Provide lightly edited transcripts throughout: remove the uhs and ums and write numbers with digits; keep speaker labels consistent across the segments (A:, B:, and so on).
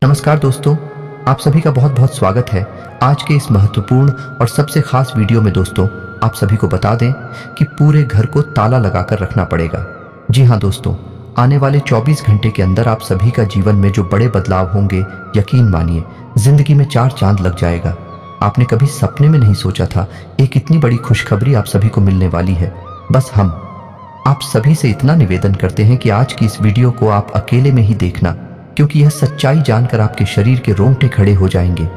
A: नमस्कार दोस्तों, आप सभी का बहुत बहुत स्वागत है आज के इस महत्वपूर्ण और सबसे खास वीडियो में। दोस्तों, आप सभी को बता दें कि पूरे घर को ताला लगाकर रखना पड़ेगा। जी हाँ दोस्तों, आने वाले 24 घंटे के अंदर आप सभी का जीवन में जो बड़े बदलाव होंगे, यकीन मानिए जिंदगी में 4 चांद लग जाएगा। आपने कभी सपने में नहीं सोचा था एक इतनी बड़ी खुशखबरी आप सभी को मिलने वाली है। बस हम आप सभी से इतना निवेदन करते हैं कि आज की इस वीडियो को आप अकेले में ही देखना, क्योंकि यह सच्चाई जानकर आपके शरीर के रोंगटे खड़े हो जाएंगे।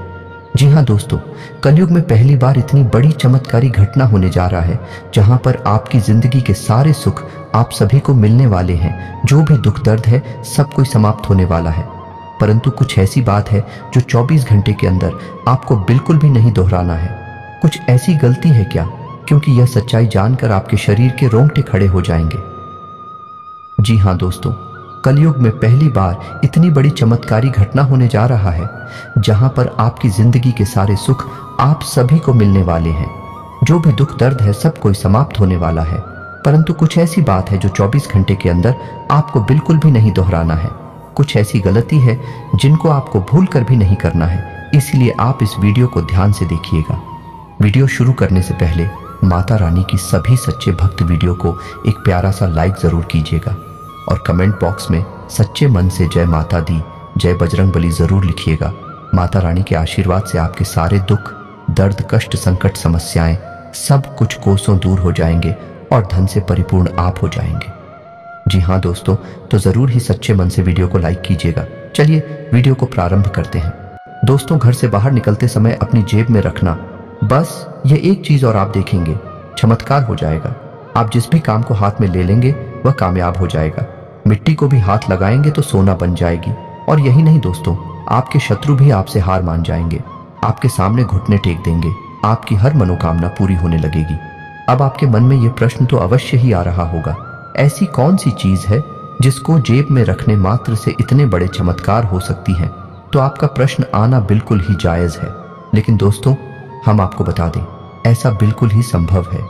A: जी हाँ दोस्तों, कलयुग में पहली बार इतनी बड़ी चमत्कारी घटना होने जा रहा है जहां पर आपकी जिंदगी के सारे सुख आप सभी को मिलने वाले हैं। जो भी दुख दर्द है सब कोई समाप्त होने वाला है। परंतु कुछ ऐसी बात है जो 24 घंटे के अंदर आपको बिल्कुल भी नहीं दोहराना है। कुछ ऐसी गलती है क्या? क्योंकि यह सच्चाई जानकर आपके शरीर के रोंगटे खड़े हो जाएंगे। जी हाँ दोस्तों, कलयुग में पहली बार इतनी बड़ी चमत्कारी घटना होने जा रहा है जहां पर आपकी जिंदगी के सारे सुख आप सभी को मिलने वाले हैं। जो भी दुख दर्द है सब कोई समाप्त होने वाला है। परंतु कुछ ऐसी बात है जो 24 घंटे के अंदर आपको बिल्कुल भी नहीं दोहराना है। कुछ ऐसी गलती है जिनको आपको भूल कर भी नहीं करना है। इसलिए आप इस वीडियो को ध्यान से देखिएगा। वीडियो शुरू करने से पहले माता रानी की सभी सच्चे भक्त वीडियो को एक प्यारा सा लाइक जरूर कीजिएगा और कमेंट बॉक्स में सच्चे मन से जय माता दी, जय बजरंगबली जरूर लिखिएगा। माता रानी के आशीर्वाद से आपके सारे दुख दर्द कष्ट संकट समस्याएं सब कुछ कोसों दूर हो जाएंगे और धन से परिपूर्ण आप हो जाएंगे। जी हाँ दोस्तों, तो जरूर ही सच्चे मन से वीडियो को लाइक कीजिएगा। चलिए वीडियो को प्रारंभ करते हैं। दोस्तों, घर से बाहर निकलते समय अपनी जेब में रखना बस ये एक चीज और आप देखेंगे चमत्कार हो जाएगा। आप जिस भी काम को हाथ में ले लेंगे वह कामयाब हो जाएगा। मिट्टी को भी हाथ लगाएंगे तो सोना बन जाएगी। और यही नहीं दोस्तों, आपके शत्रु भी आपसे हार मान जाएंगे, आपके सामने घुटने टेक देंगे, आपकी हर मनोकामना पूरी होने लगेगी। अब आपके मन में यह प्रश्न तो अवश्य ही आ रहा होगा, ऐसी कौन सी चीज है जिसको जेब में रखने मात्र से इतने बड़े चमत्कार हो सकती हैं? तो आपका प्रश्न आना बिल्कुल ही जायज है। लेकिन दोस्तों, हम आपको बता दें ऐसा बिल्कुल ही संभव है।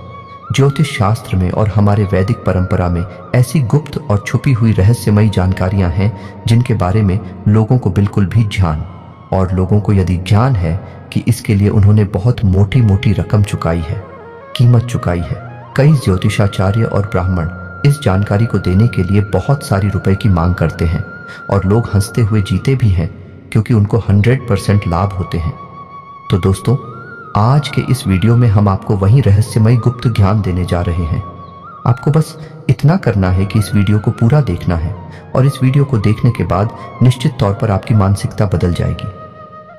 A: ज्योतिष शास्त्र में और हमारे वैदिक परंपरा में ऐसी गुप्त और छुपी हुई रहस्यमयी जानकारियां हैं जिनके बारे में लोगों को बिल्कुल भी ज्ञान, और लोगों को यदि ज्ञान है कि इसके लिए उन्होंने बहुत मोटी मोटी रकम चुकाई है, कीमत चुकाई है। कई ज्योतिषाचार्य और ब्राह्मण इस जानकारी को देने के लिए बहुत सारी रुपए की मांग करते हैं और लोग हंसते हुए जीते भी हैं, क्योंकि उनको 100% लाभ होते हैं। तो दोस्तों, आज के इस वीडियो में हम आपको वही रहस्यमयी गुप्त ज्ञान देने जा रहे हैं। आपको बस इतना करना है कि इस वीडियो को पूरा देखना है, और इस वीडियो को देखने के बाद निश्चित तौर पर आपकी मानसिकता बदल जाएगी,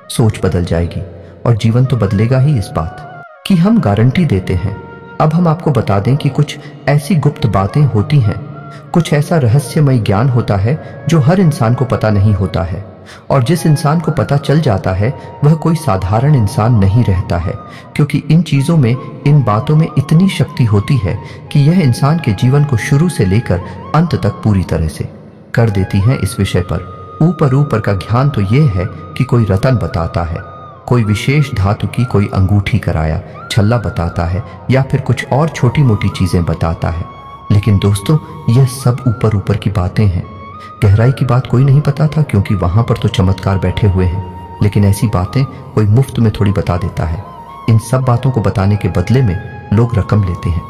A: सोच बदल जाएगी, और जीवन तो बदलेगा ही। इस बात की हम गारंटी देते हैं। अब हम आपको बता दें कि कुछ ऐसी गुप्त बातें होती हैं, कुछ ऐसा रहस्यमय ज्ञान होता है जो हर इंसान को पता नहीं होता है, और जिस इंसान को पता चल जाता है वह कोई साधारण इंसान नहीं रहता है, क्योंकि इन चीजों में, इन बातों में इतनी शक्ति होती है कि यह इंसान के जीवन को शुरू से लेकर अंत तक पूरी तरह से कर देती हैं। इस विषय पर ऊपर का ज्ञान तो यह है कि कोई रतन बताता है, कोई विशेष धातु की कोई अंगूठी कराया छल्ला बताता है, या फिर कुछ और छोटी मोटी चीजें बताता है। लेकिन दोस्तों, यह सब ऊपर की बातें हैं। गहराई की बात कोई नहीं पता था, क्योंकि वहां पर तो चमत्कार बैठे हुए हैं। लेकिन ऐसी बातें कोई मुफ्त में थोड़ी बता देता है। इन सब बातों को बताने के बदले में लोग रकम लेते हैं।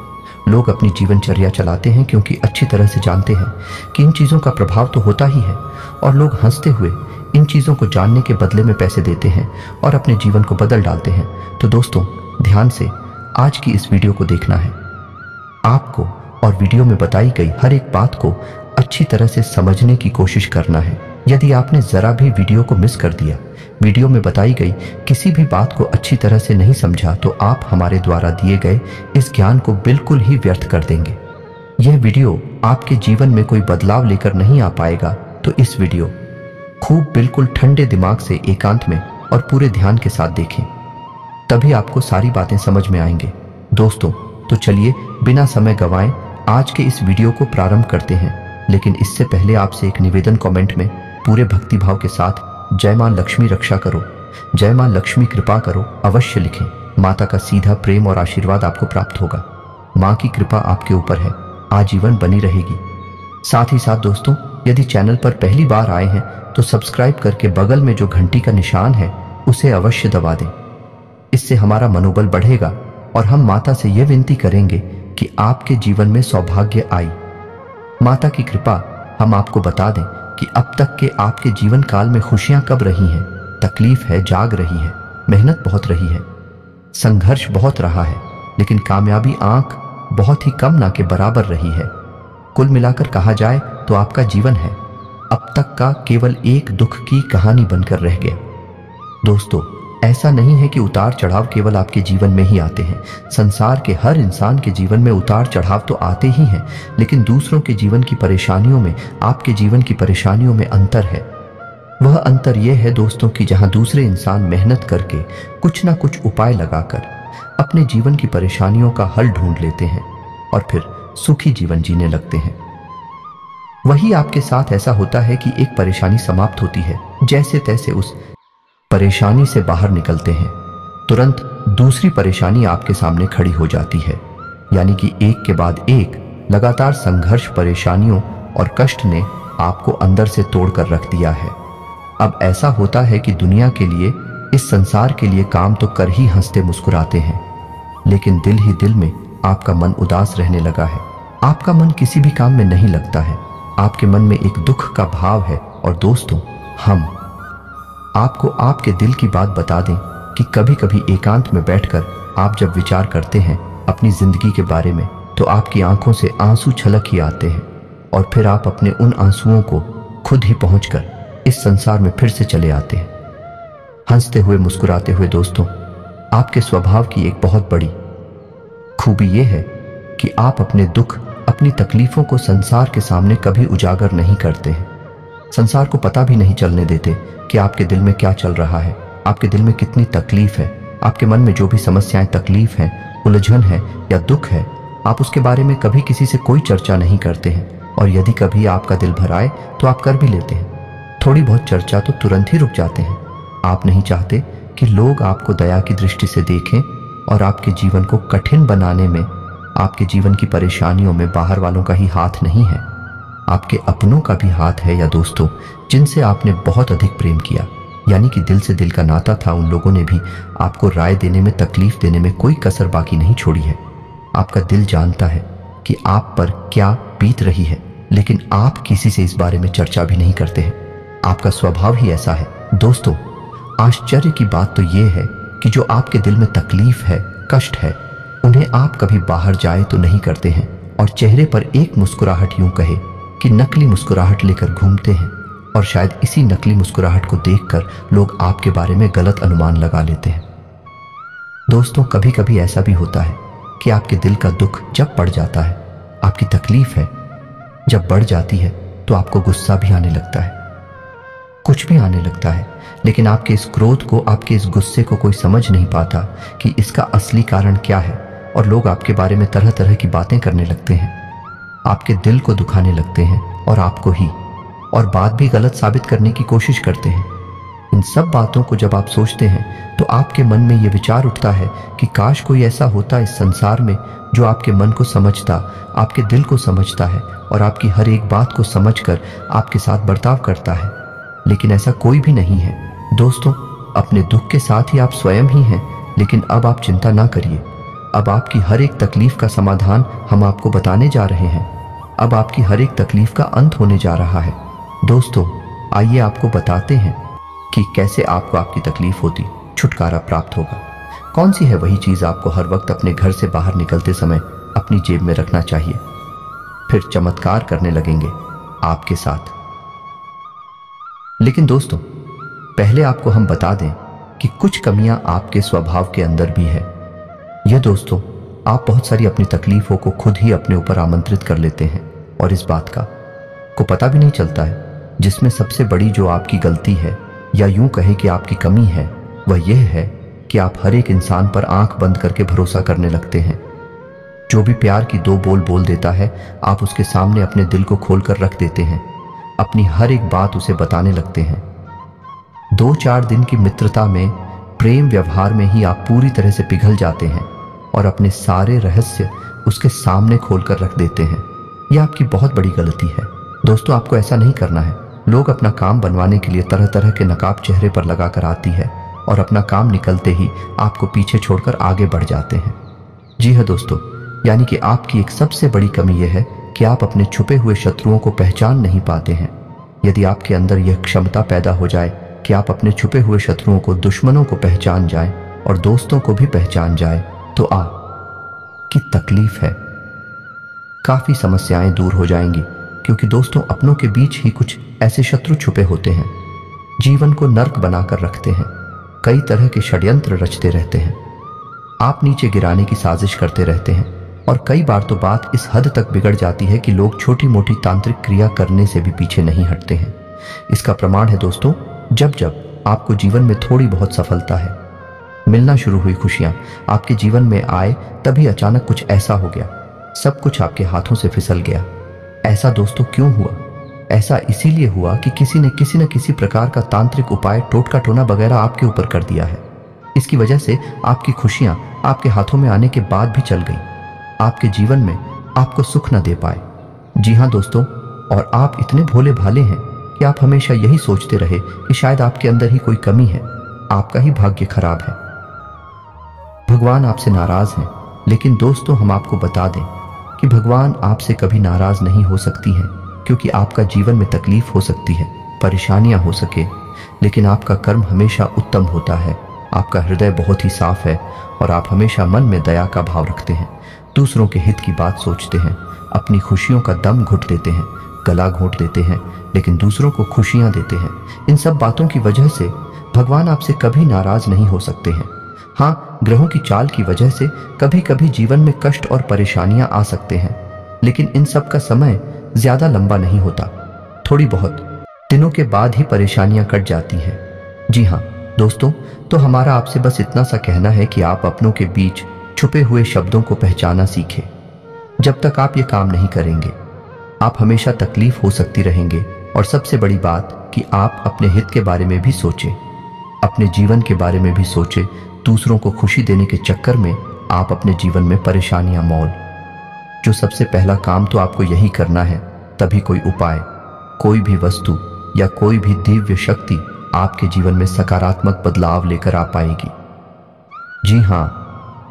A: लोग अपनी जीवनचर्या चलाते हैं, क्योंकि अच्छी तरह से जानते हैं कि इन चीज़ों का प्रभाव तो होता ही है, और लोग हंसते हुए इन चीज़ों को जानने के बदले में पैसे देते हैं और अपने जीवन को बदल डालते हैं। तो दोस्तों, ध्यान से आज की इस वीडियो को देखना है आपको, और वीडियो में बताई गई हर एक बात को अच्छी तरह से समझने की कोशिश करना है। यदि आपने जरा भी वीडियो को मिस कर दिया, वीडियो में बताई गई किसी भी बात को अच्छी तरह से नहीं समझा, तो आप हमारे द्वारा दिए गए इस ज्ञान को बिल्कुल ही व्यर्थ कर देंगे। यह वीडियो आपके जीवन में कोई बदलाव लेकर नहीं आ पाएगा। तो इस वीडियो खूब बिल्कुल ठंडे दिमाग से एकांत में और पूरे ध्यान के साथ देखें, तभी आपको सारी बातें समझ में आएंगे। दोस्तों, तो चलिए बिना समय गंवाए आज के इस वीडियो को प्रारंभ करते हैं। लेकिन इससे पहले आपसे एक निवेदन, कमेंट में पूरे भक्तिभाव के साथ जय मां लक्ष्मी रक्षा करो, जय मां लक्ष्मी कृपा करो अवश्य लिखें। माता का सीधा प्रेम और आशीर्वाद आपको प्राप्त होगा। मां की कृपा आपके ऊपर है, आजीवन बनी रहेगी। साथ ही साथ दोस्तों, यदि चैनल पर पहली बार आए हैं तो सब्सक्राइब करके बगल में जो घंटी का निशान है उसे अवश्य दबा दें। इससे हमारा मनोबल बढ़ेगा और हम माता से यह विनती करेंगे कि आपके जीवन में सौभाग्य आए। माता की कृपा हम आपको बता दें कि अब तक के आपके जीवन काल में खुशियां कब रही हैं, तकलीफ है, जाग रही है, मेहनत बहुत रही है, संघर्ष बहुत रहा है, लेकिन कामयाबी आंख बहुत ही कम ना के बराबर रही है। कुल मिलाकर कहा जाए तो आपका जीवन है अब तक का केवल एक दुख की कहानी बनकर रह गया। दोस्तों, ऐसा नहीं है कि उतार चढ़ाव केवल आपके जीवन में ही आते हैं। संसार के हर इंसान के जीवन में उतार चढ़ाव तो आते ही हैं, लेकिन दूसरों के जीवन की परेशानियों में आपके जीवन की परेशानियों में अंतर है। वह अंतर यह है दोस्तों कि जहां दूसरे इंसान मेहनत करके कुछ ना कुछ उपाय लगाकर अपने जीवन की परेशानियों का हल ढूंढ लेते हैं और फिर सुखी जीवन जीने लगते हैं, वही आपके साथ ऐसा होता है कि एक परेशानी समाप्त होती है, जैसे तैसे उस परेशानी से बाहर निकलते हैं, तुरंत दूसरी परेशानी आपके सामने खड़ी हो जाती है। यानी कि एक के बाद एक लगातार संघर्ष, परेशानियों और कष्ट ने आपको अंदर से तोड़कर रख दिया है। अब ऐसा होता है कि दुनिया के लिए, इस संसार के लिए काम तो कर ही हंसते मुस्कुराते हैं, लेकिन दिल ही दिल में आपका मन उदास रहने लगा है। आपका मन किसी भी काम में नहीं लगता है, आपके मन में एक दुख का भाव है। और दोस्तों, हम आपको आपके दिल की बात बता दें कि कभी कभी एकांत में बैठकर आप जब विचार करते हैं अपनी जिंदगी के बारे में, तो आपकी आंखों से आंसू छलक ही आते हैं और फिर आप अपने उन आंसुओं को खुद ही पहुंचकर इस संसार में फिर से चले आते हैं, हंसते हुए, मुस्कुराते हुए। दोस्तों, आपके स्वभाव की एक बहुत बड़ी खूबी यह है कि आप अपने दुख, अपनी तकलीफों को संसार के सामने कभी उजागर नहीं करते हैं। संसार को पता भी नहीं चलने देते कि आपके दिल में क्या चल रहा है, आपके दिल में कितनी तकलीफ है, आपके मन में जो भी समस्याएं, तकलीफ है, उलझन है या दुख है, आप उसके बारे में कभी किसी से कोई चर्चा नहीं करते हैं। और यदि कभी आपका दिल भर आए तो आप कर भी लेते हैं। थोड़ी बहुत चर्चा तो तुरंत ही रुक जाते हैं। आप नहीं चाहते कि लोग आपको दया की दृष्टि से देखें और आपके जीवन को कठिन बनाने में, आपके जीवन की परेशानियों में बाहर वालों का ही हाथ नहीं है, आपके अपनों का भी हाथ है। या दोस्तों, जिनसे आपने बहुत अधिक प्रेम किया, यानी कि दिल से दिल का नाता था, उन लोगों ने भी आपको राय देने में, तकलीफ देने में कोई कसर बाकी नहीं छोड़ी है। आपका दिल जानता है कि आप पर क्या बीत रही है, लेकिन आप किसी से इस बारे में चर्चा भी नहीं करते हैं। आपका स्वभाव ही ऐसा है। दोस्तों, आश्चर्य की बात तो यह है कि जो आपके दिल में तकलीफ है, कष्ट है, उन्हें आप कभी बाहर जाए तो नहीं करते हैं और चेहरे पर एक मुस्कुराहट, यूं कहे कि नकली मुस्कुराहट लेकर घूमते हैं। और शायद इसी नकली मुस्कुराहट को देखकर लोग आपके बारे में गलत अनुमान लगा लेते हैं। दोस्तों, कभी कभी ऐसा भी होता है कि आपके दिल का दुख जब बढ़ जाता है, आपकी तकलीफ है जब बढ़ जाती है, तो आपको गुस्सा भी आने लगता है, कुछ भी आने लगता है। लेकिन आपके इस क्रोध को, आपके इस गुस्से को कोई समझ नहीं पाता कि इसका असली कारण क्या है, और लोग आपके बारे में तरह तरह की बातें करने लगते हैं, आपके दिल को दुखाने लगते हैं और आपको ही, और बात भी गलत साबित करने की कोशिश करते हैं। इन सब बातों को जब आप सोचते हैं तो आपके मन में यह विचार उठता है कि काश कोई ऐसा होता इस संसार में जो आपके मन को समझता, आपके दिल को समझता है और आपकी हर एक बात को समझकर आपके साथ बर्ताव करता है। लेकिन ऐसा कोई भी नहीं है। दोस्तों, अपने दुख के साथ ही आप स्वयं ही हैं, लेकिन अब आप चिंता ना करिए। अब आपकी हर एक तकलीफ का समाधान हम आपको बताने जा रहे हैं। अब आपकी हर एक तकलीफ का अंत होने जा रहा है। दोस्तों, आइए आपको बताते हैं कि कैसे आपको आपकी तकलीफ होती छुटकारा प्राप्त होगा। कौन सी है वही चीज आपको हर वक्त अपने घर से बाहर निकलते समय अपनी जेब में रखना चाहिए। फिर चमत्कार करने लगेंगे आपके साथ। लेकिन दोस्तों, पहले आपको हम बता दें कि कुछ कमियां आपके स्वभाव के अंदर भी है। यह दोस्तों, आप बहुत सारी अपनी तकलीफों को खुद ही अपने ऊपर आमंत्रित कर लेते हैं और इस बात का को पता भी नहीं चलता है। जिसमें सबसे बड़ी जो आपकी गलती है, या यूं कहे कि आपकी कमी है, वह यह है कि आप हर एक इंसान पर आंख बंद करके भरोसा करने लगते हैं। जो भी प्यार की दो बोल बोल देता है, आप उसके सामने अपने दिल को खोलकर रख देते हैं, अपनी हर एक बात उसे बताने लगते हैं। 2-4 दिन की मित्रता में, प्रेम व्यवहार में ही आप पूरी तरह से पिघल जाते हैं और अपने सारे रहस्य उसके सामने खोलकर रख देते हैं। यह आपकी बहुत बड़ी गलती है। दोस्तों आपको ऐसा नहीं करना है। लोग अपना काम बनवाने के लिए तरह तरह के नकाब चेहरे पर लगाकर आती है और अपना काम निकलते ही आपको पीछे छोड़कर आगे बढ़ जाते हैं। जी हाँ दोस्तों, यानी कि आपकी एक सबसे बड़ी कमी यह है कि आप अपने छुपे हुए शत्रुओं को पहचान नहीं पाते हैं। यदि आपके अंदर यह क्षमता पैदा हो जाए कि आप अपने छुपे हुए शत्रुओं को, दुश्मनों को पहचान जाएं और दोस्तों को भी पहचान जाए, तो आपकी तकलीफ है काफी समस्याएं दूर हो जाएंगी। क्योंकि दोस्तों अपनों के बीच ही कुछ ऐसे शत्रु छुपे होते हैं, जीवन को नर्क बनाकर रखते हैं, कई तरह के षड्यंत्र रचते रहते हैं, आप नीचे गिराने की साजिश करते रहते हैं और कई बार तो बात इस हद तक बिगड़ जाती है कि लोग छोटी मोटी तांत्रिक क्रिया करने से भी पीछे नहीं हटते हैं। इसका प्रमाण है दोस्तों, जब जब आपको जीवन में थोड़ी बहुत सफलता है, मिलना शुरू हुई खुशियां आपके जीवन में आए, तभी अचानक कुछ ऐसा हो गया, सब कुछ आपके हाथों से फिसल गया। ऐसा दोस्तों क्यों हुआ? ऐसा इसीलिए हुआ कि किसी न किसी प्रकार का तांत्रिक उपाय, टोटका टोना वगैरह आपके ऊपर कर दिया है। इसकी वजह से आपकी खुशियां आपके हाथों में आने के बाद भी चल गई, आपके जीवन में आपको सुख न दे पाए। जी हाँ दोस्तों, और आप इतने भोले भाले हैं कि आप हमेशा यही सोचते रहे कि शायद आपके अंदर ही कोई कमी है, आपका ही भाग्य खराब है, भगवान आपसे नाराज हैं। लेकिन दोस्तों हम आपको बता दें कि भगवान आपसे कभी नाराज नहीं हो सकती हैं, क्योंकि आपका जीवन में तकलीफ हो सकती है, परेशानियां हो सके, लेकिन आपका कर्म हमेशा उत्तम होता है, आपका हृदय बहुत ही साफ है और आप हमेशा मन में दया का भाव रखते हैं, दूसरों के हित की बात सोचते हैं, अपनी खुशियों का दम घुट देते हैं, गला घोंट देते हैं, लेकिन दूसरों को खुशियां देते हैं। इन सब बातों की वजह से भगवान आपसे कभी नाराज नहीं हो सकते हैं। हाँ, ग्रहों की चाल की वजह से कभी कभी जीवन में कष्ट और परेशानियां आ सकते हैं, लेकिन इन सब का समय ज्यादा लंबा नहीं होता, थोड़ी बहुत दिनों के बाद ही परेशानियां कट जाती हैं। जी हाँ दोस्तों, तो हमारा आपसे बस इतना सा कहना है कि आप अपनों के बीच छुपे हुए शब्दों को पहचाना सीखें। जब तक आप ये काम नहीं करेंगे, आप हमेशा तकलीफ हो सकती रहेंगे। और सबसे बड़ी बात कि आप अपने हित के बारे में भी सोचें, अपने जीवन के बारे में भी सोचें। दूसरों को खुशी देने के चक्कर में आप अपने जीवन में परेशानियां मोल। जो सबसे पहला काम तो आपको यही करना है, तभी कोई उपाय, कोई भी वस्तु या कोई भी दिव्य शक्ति आपके जीवन में सकारात्मक बदलाव लेकर आ पाएगी। जी हाँ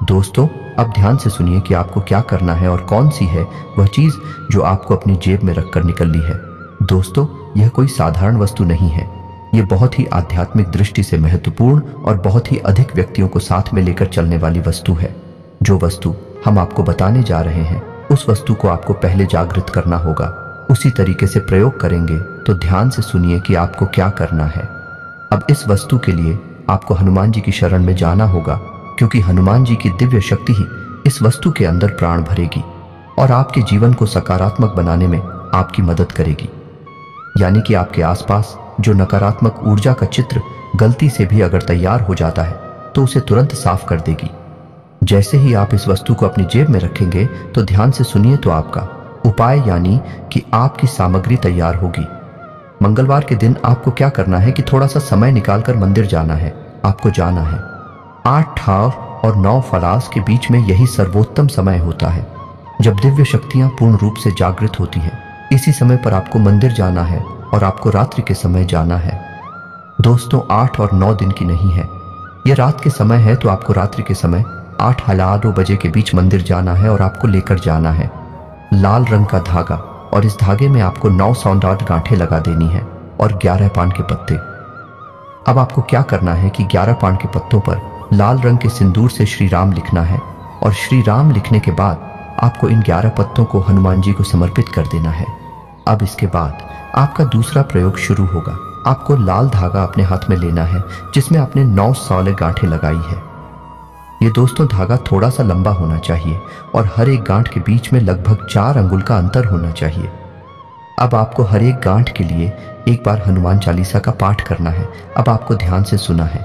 A: दोस्तों, अब ध्यान से सुनिए कि आपको क्या करना है और कौन सी है वह चीज जो आपको अपनी जेब में रखकर निकलनी है। दोस्तों यह कोई साधारण वस्तु नहीं है, ये बहुत ही आध्यात्मिक दृष्टि से महत्वपूर्ण और बहुत ही अधिक व्यक्तियों को साथ में लेकर चलने वाली वस्तु है। जो वस्तु हम आपको बताने जा रहे हैं, उस वस्तु को आपको पहले जागृत करना होगा, उसी तरीके से प्रयोग करेंगे। तो ध्यान से सुनिए कि आपको क्या करना है। अब इस वस्तु के लिए आपको हनुमान जी की शरण में जाना होगा, क्योंकि हनुमान जी की दिव्य शक्ति ही इस वस्तु के अंदर प्राण भरेगी और आपके जीवन को सकारात्मक बनाने में आपकी मदद करेगी। यानी कि आपके आसपास जो नकारात्मक ऊर्जा का चित्र गलती से भी अगर तैयार हो जाता है, तो उसे तुरंत साफ कर देगी। जैसे ही आप इस वस्तु को अपनी जेब में रखेंगे, तो ध्यान से सुनिए तो आपका उपाय यानी कि आपकी सामग्री तैयार होगी। मंगलवार के दिन आपको क्या करना है कि थोड़ा सा समय निकालकर मंदिर जाना है। आपको जाना है 8 ठाव और 9 फलास के बीच में, यही सर्वोत्तम समय होता है जब दिव्य शक्तियां पूर्ण रूप से जागृत होती हैं। इसी समय पर आपको मंदिर जाना है और आपको रात्रि के समय जाना है। दोस्तों 8 और 9 दिन की नहीं है, यह रात के समय है, तो आपको रात्रि के समय 8:02 बजे के बीच मंदिर जाना है और आपको लेकर जाना है लाल रंग का धागा, और इस धागे में आपको 9 सौंदर्य गांठें लगा देनी है और 11 पान के पत्ते। अब आपको क्या करना है कि 11 पान के पत्तों पर लाल रंग के सिंदूर से श्री राम लिखना है, और श्री राम लिखने के बाद आपको इन 11 पत्तों को हनुमान जी को समर्पित कर देना है। अब इसके बाद आपका दूसरा प्रयोग शुरू होगा। आपको लाल धागा अपने हाथ में लेना है जिसमें आपने 9 सौले गांठें लगाई है। ये दोस्तों धागा थोड़ा सा लंबा होना चाहिए और हर एक गांठ के बीच में लगभग 4 अंगुल का अंतर होना चाहिए। अब आपको हर एक गांठ के लिए एक बार हनुमान चालीसा का पाठ करना है। अब आपको ध्यान से सुना है।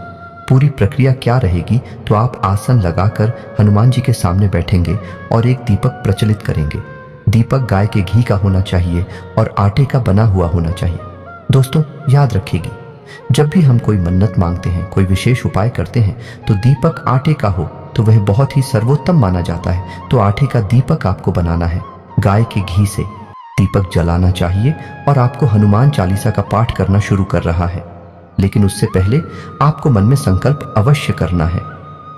A: पूरी प्रक्रिया क्या रहेगी, तो आप आसन लगाकर हनुमान जी के सामने बैठेंगे और एक दीपक प्रज्वलित करेंगे। दीपक गाय के घी का होना चाहिए और आटे का बना हुआ होना चाहिए। दोस्तों याद रखिएगा, जब भी हम कोई मन्नत मांगते हैं, कोई विशेष उपाय करते हैं, तो दीपक आटे का हो तो वह बहुत ही सर्वोत्तम माना जाता है। तो आटे का दीपक आपको बनाना है गाय के घी से। दीपक जलाना चाहिए और आपको हनुमान चालीसा का पाठ करना शुरू कर रहा है। लेकिन उससे पहले आपको मन में संकल्प अवश्य करना है।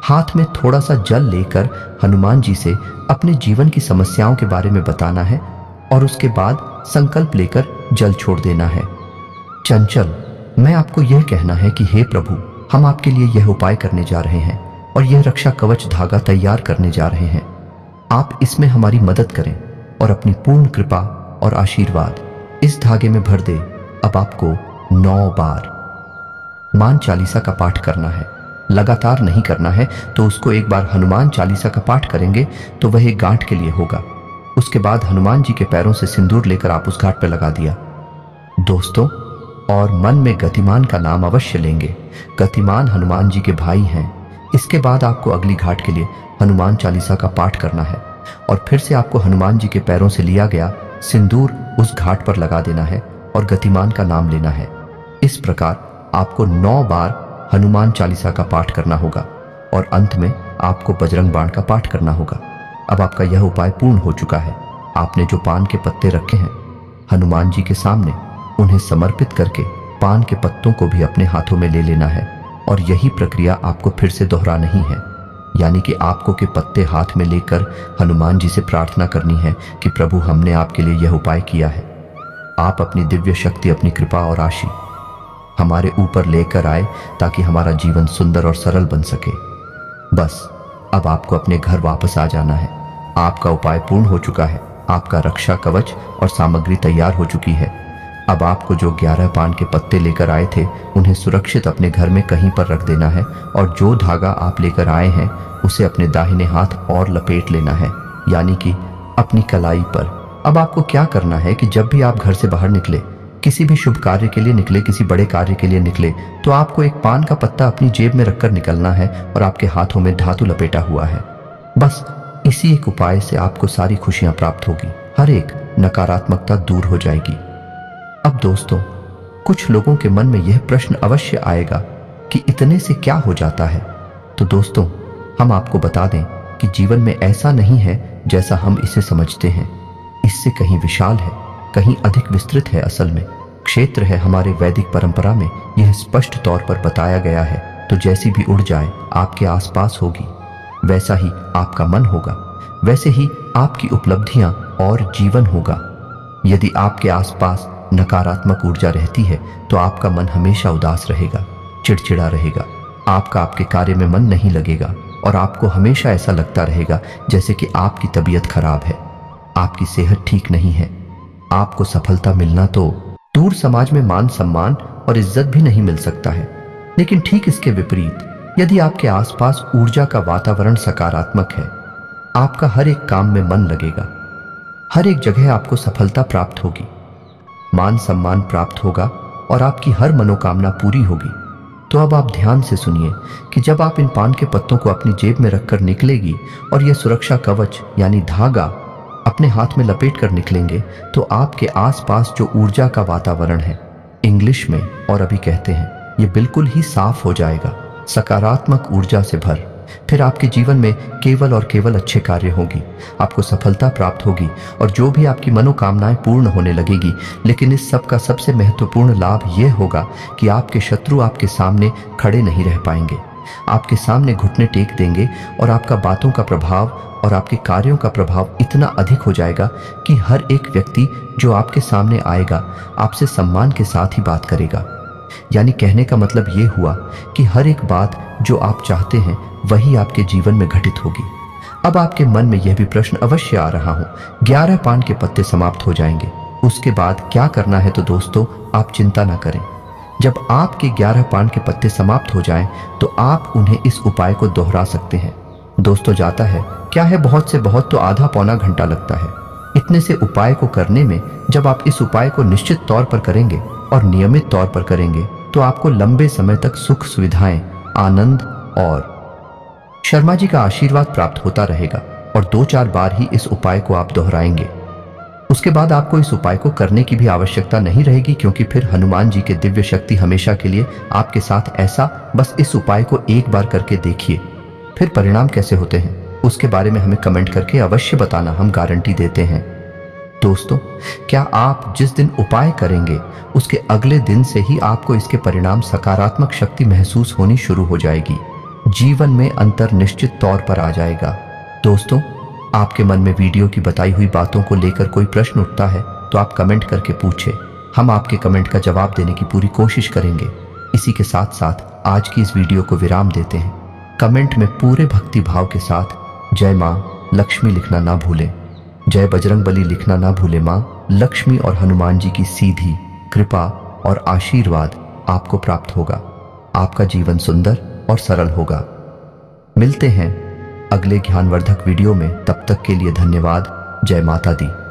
A: हाथ में थोड़ा सा जल लेकर हनुमान जी से अपने जीवन की समस्याओं के बारे में बताना है और उसके बाद संकल्प लेकर जल छोड़ देना है। चंचल, मैं आपको यह कहना है कि हे प्रभु, हम आपके लिए यह उपाय करने जा रहे हैं और यह रक्षा कवच धागा तैयार करने जा रहे हैं। आप इसमें हमारी मदद करें और अपनी पूर्ण कृपा और आशीर्वाद इस धागे में भर दे। अब आपको 9 बार हनुमान चालीसा का पाठ करना है। लगातार नहीं करना है, तो उसको एक बार हनुमान चालीसा का पाठ करेंगे तो वह एक गांठ के लिए होगा। उसके बाद हनुमान जी के पैरों से सिंदूर लेकर आप उस घाट पर लगा दिया दोस्तों, और मन में गतिमान का नाम अवश्य लेंगे। गतिमान हनुमान जी के भाई हैं। इसके बाद आपको अगली घाट के लिए हनुमान चालीसा का पाठ करना है और फिर से आपको हनुमान जी के पैरों से लिया गया सिंदूर उस घाट पर लगा देना है और गतिमान का नाम लेना है। इस प्रकार आपको 9 बार हनुमान चालीसा का पाठ करना होगा और अंत में आपको बजरंग बाण का पाठ करना होगा। अब आपका यह उपाय पूर्ण हो चुका है। आपने जो पान के पत्ते रखे हैं हनुमान जी के सामने, उन्हें समर्पित करके पान के पत्तों को भी अपने हाथों में ले लेना है और यही प्रक्रिया आपको फिर से दोहरा नहीं है। यानी कि आपको के पत्ते हाथ में लेकर हनुमान जी से प्रार्थना करनी है कि प्रभु, हमने आपके लिए यह उपाय किया है। आप अपनी दिव्य शक्ति, अपनी कृपा और आशीष हमारे ऊपर लेकर आए ताकि हमारा जीवन सुंदर और सरल बन सके। बस अब आपको अपने घर वापस आ जाना है। आपका उपाय पूर्ण हो चुका है। आपका रक्षा कवच और सामग्री तैयार हो चुकी है। अब आपको जो 11 पान के पत्ते लेकर आए थे उन्हें सुरक्षित अपने घर में कहीं पर रख देना है और जो धागा आप लेकर आए हैं उसे अपने दाहिने हाथ और लपेट लेना है, यानी कि अपनी कलाई पर। अब आपको क्या करना है कि जब भी आप घर से बाहर निकले, किसी भी शुभ कार्य के लिए निकले, किसी बड़े कार्य के लिए निकले, तो आपको एक पान का पत्ता अपनी जेब में रखकर निकलना है और आपके हाथों में धातु लपेटा हुआ है। बस इसी एक उपाय से आपको सारी खुशियां प्राप्त होगी, हर एक नकारात्मकता दूर हो जाएगी। अब दोस्तों, कुछ लोगों के मन में यह प्रश्न अवश्य आएगा कि इतने से क्या हो जाता है। तो दोस्तों, हम आपको बता दें कि जीवन में ऐसा नहीं है जैसा हम इसे समझते हैं। इससे कहीं विशाल है, कहीं अधिक विस्तृत है। असल में क्षेत्र है हमारे वैदिक परंपरा में यह स्पष्ट तौर पर बताया गया है। तो जैसी भी उड़ जाए आपके आसपास होगी, वैसा ही आपका मन होगा, वैसे ही आपकी उपलब्धियां और जीवन होगा। यदि आपके आसपास नकारात्मक ऊर्जा रहती है तो आपका मन हमेशा उदास रहेगा, चिड़चिड़ा रहेगा, आपका आपके कार्य में मन नहीं लगेगा और आपको हमेशा ऐसा लगता रहेगा जैसे कि आपकी तबीयत खराब है, आपकी सेहत ठीक नहीं है। आपको सफलता मिलना तो दूर, समाज में मान सम्मान और इज्जत भी नहीं मिल सकता है। लेकिन ठीक इसके विपरीत, यदि आपके आसपास ऊर्जा का वातावरण सकारात्मक है, आपका हर एक काम में मन लगेगा, हर एक जगह आपको सफलता प्राप्त होगी, मान सम्मान प्राप्त होगा और आपकी हर मनोकामना पूरी होगी। तो अब आप ध्यान से सुनिए कि जब आप इन पान के पत्तों को अपनी जेब में रखकर निकलेगी और यह सुरक्षा कवच यानी धागा अपने हाथ में लपेट कर निकलेंगे, तो आपके आसपास जो ऊर्जा का वातावरण है, इंग्लिश में और अभी कहते हैं, ये बिल्कुल ही साफ हो जाएगा, सकारात्मक ऊर्जा से भर। फिर आपके जीवन में केवल और केवल अच्छे कार्य होंगी, आपको सफलता प्राप्त होगी और जो भी आपकी मनोकामनाएं पूर्ण होने लगेगी। लेकिन इस सब का सबसे महत्वपूर्ण लाभ यह होगा कि आपके शत्रु आपके सामने खड़े नहीं रह पाएंगे, आपके सामने घुटने टेक देंगे और आपका बातों का प्रभाव और आपके कार्यों का प्रभाव इतना अधिक हो जाएगा कि हर एक व्यक्ति जो आपके सामने आएगा आपसे सम्मान के साथ ही बात करेगा। यानी कहने का मतलब ये हुआ कि हर एक बात जो आप चाहते हैं वही आपके जीवन में घटित होगी। अब आपके मन में यह भी प्रश्न अवश्य आ रहा हो, 11 पान के पत्ते समाप्त हो जाएंगे, उसके बाद क्या करना है? तो दोस्तों, आप चिंता ना करें। जब आपके 11 पान के पत्ते समाप्त हो जाएं, तो आप उन्हें इस उपाय को दोहरा सकते हैं। दोस्तों, जाता है क्या है, बहुत से बहुत तो आधा पौना घंटा लगता है इतने से उपाय को करने में। जब आप इस उपाय को निश्चित तौर पर करेंगे और नियमित तौर पर करेंगे तो आपको लंबे समय तक सुख सुविधाएं, आनंद और शर्मा जी का आशीर्वाद प्राप्त होता रहेगा। और 2-4 बार ही इस उपाय को आप दोहराएंगे। उसके बाद आपको इस उपाय को करने की भी आवश्यकता नहीं रहेगी, क्योंकि फिर हनुमान जी के दिव्य शक्ति हमेशा के लिए आपके साथ। ऐसा बस इस उपाय को एक बार करके देखिए, फिर परिणाम कैसे होते हैं उसके बारे में हमें कमेंट करके अवश्य बताना, हम गारंटी देते हैं। दोस्तों, क्या आप जिस दिन उपाय करेंगे उसके अगले दिन से ही आपको इसके परिणाम सकारात्मक शक्ति महसूस होनी शुरू हो जाएगी। जीवन में अंतर निश्चित तौर पर आ जाएगा। दोस्तों, आपके मन में वीडियो की बताई हुई बातों को लेकर कोई प्रश्न उठता है तो आप कमेंट करके पूछें। हम आपके कमेंट का जवाब देने की पूरी कोशिश करेंगे। इसी के साथ साथ आज की इस वीडियो को विराम देते हैं। कमेंट में पूरे भक्ति भाव के साथ जय मां लक्ष्मी लिखना ना भूलें। जय बजरंगबली लिखना ना भूलें। मां लक्ष्मी और हनुमान जी की सीधी कृपा और आशीर्वाद आपको प्राप्त होगा। आपका जीवन सुंदर और सरल होगा। मिलते हैं अगले ज्ञानवर्धक वीडियो में। तब तक के लिए धन्यवाद। जय माता दी।